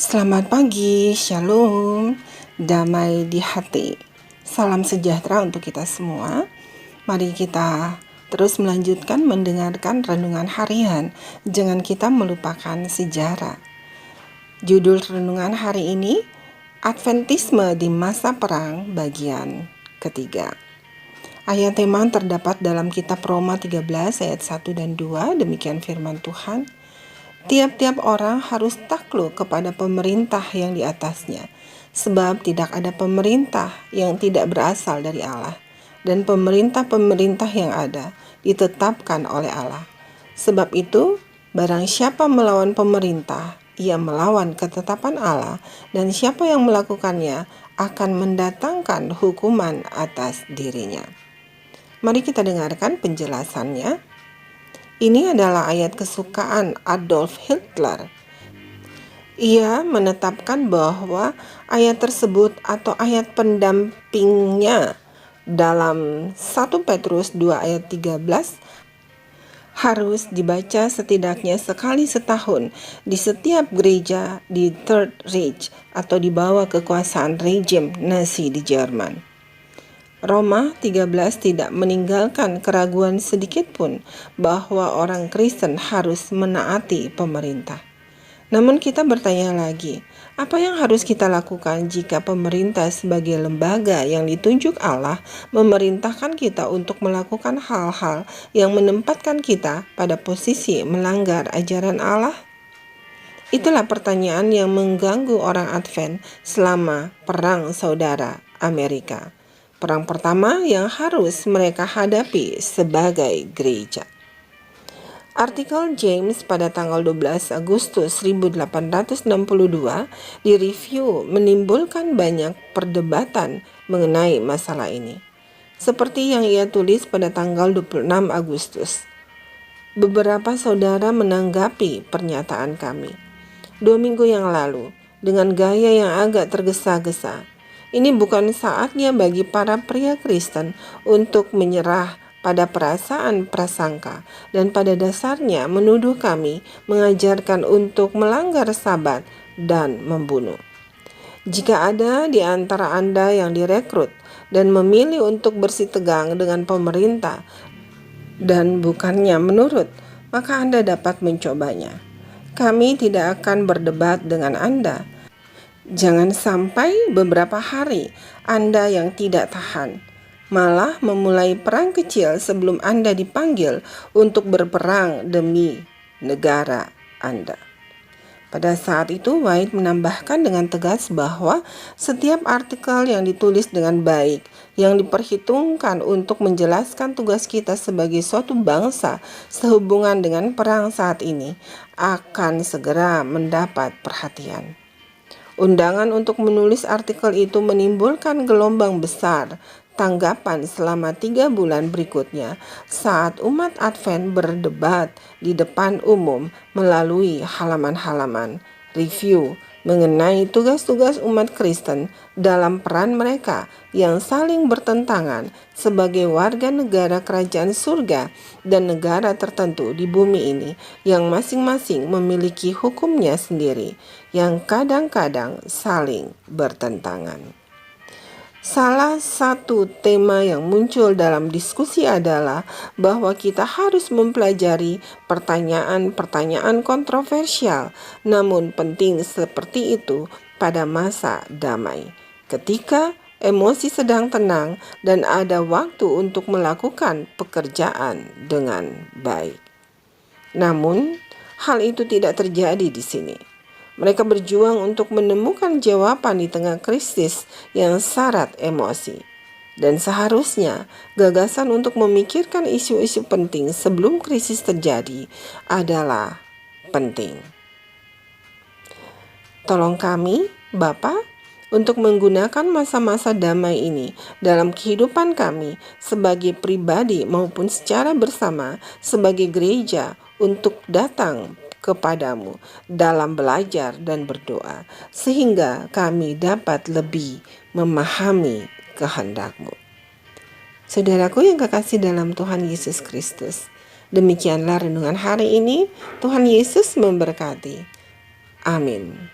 Selamat pagi, shalom, damai di hati. Salam sejahtera untuk kita semua. Mari kita terus melanjutkan mendengarkan renungan harian. Jangan kita melupakan sejarah. Judul renungan hari ini, Adventisme di Masa Perang bagian ketiga. Ayat tema terdapat dalam kitab Roma 13 ayat 1 dan 2, demikian firman Tuhan. Tiap-tiap orang harus takluk kepada pemerintah yang di atasnya, sebab tidak ada pemerintah yang tidak berasal dari Allah, dan pemerintah-pemerintah yang ada ditetapkan oleh Allah. Sebab itu, barang siapa melawan pemerintah, ia melawan ketetapan Allah, dan siapa yang melakukannya akan mendatangkan hukuman atas dirinya. Mari kita dengarkan penjelasannya. Ini adalah ayat kesukaan Adolf Hitler. Ia menetapkan bahwa ayat tersebut atau ayat pendampingnya dalam 1 Petrus 2 ayat 13 harus dibaca setidaknya sekali setahun di setiap gereja di Third Reich atau di bawah kekuasaan rejim Nazi di Jerman. Roma 13 tidak meninggalkan keraguan sedikitpun bahwa orang Kristen harus menaati pemerintah. Namun kita bertanya lagi, apa yang harus kita lakukan jika pemerintah sebagai lembaga yang ditunjuk Allah memerintahkan kita untuk melakukan hal-hal yang menempatkan kita pada posisi melanggar ajaran Allah? Itulah pertanyaan yang mengganggu orang Advent selama Perang Saudara Amerika. Perang pertama yang harus mereka hadapi sebagai gereja. Artikel James pada tanggal 12 Agustus 1862 direview menimbulkan banyak perdebatan mengenai masalah ini. Seperti yang ia tulis pada tanggal 26 Agustus. Beberapa saudara menanggapi pernyataan kami 2 minggu yang lalu dengan gaya yang agak tergesa-gesa. Ini bukan saatnya bagi para pria Kristen untuk menyerah pada perasaan prasangka dan pada dasarnya menuduh kami mengajarkan untuk melanggar Sabat dan membunuh. Jika ada di antara Anda yang direkrut dan memilih untuk bersitegang dengan pemerintah dan bukannya menurut, maka Anda dapat mencobanya. Kami tidak akan berdebat dengan Anda. Jangan sampai beberapa hari Anda yang tidak tahan, malah memulai perang kecil sebelum Anda dipanggil untuk berperang demi negara Anda. Pada saat itu, White menambahkan dengan tegas bahwa setiap artikel yang ditulis dengan baik, yang diperhitungkan untuk menjelaskan tugas kita sebagai suatu bangsa sehubungan dengan perang saat ini, akan segera mendapat perhatian. Undangan untuk menulis artikel itu menimbulkan gelombang besar tanggapan selama 3 bulan berikutnya saat umat Advent berdebat di depan umum melalui halaman-halaman review mengenai tugas-tugas umat Kristen dalam peran mereka yang saling bertentangan sebagai warga negara kerajaan surga dan negara tertentu di bumi ini yang masing-masing memiliki hukumnya sendiri yang kadang-kadang saling bertentangan. Salah satu tema yang muncul dalam diskusi adalah bahwa kita harus mempelajari pertanyaan-pertanyaan kontroversial, namun penting seperti itu pada masa damai, ketika emosi sedang tenang dan ada waktu untuk melakukan pekerjaan dengan baik. Namun, hal itu tidak terjadi di sini. Mereka berjuang untuk menemukan jawaban di tengah krisis yang syarat emosi. Dan seharusnya gagasan untuk memikirkan isu-isu penting sebelum krisis terjadi adalah penting. Tolong kami, Bapa, untuk menggunakan masa-masa damai ini dalam kehidupan kami sebagai pribadi maupun secara bersama sebagai gereja untuk datang kepadamu dalam belajar dan berdoa, sehingga kami dapat lebih memahami kehendak-Mu. Saudaraku yang kekasih dalam Tuhan Yesus Kristus, demikianlah renungan hari ini. Tuhan Yesus memberkati. Amin.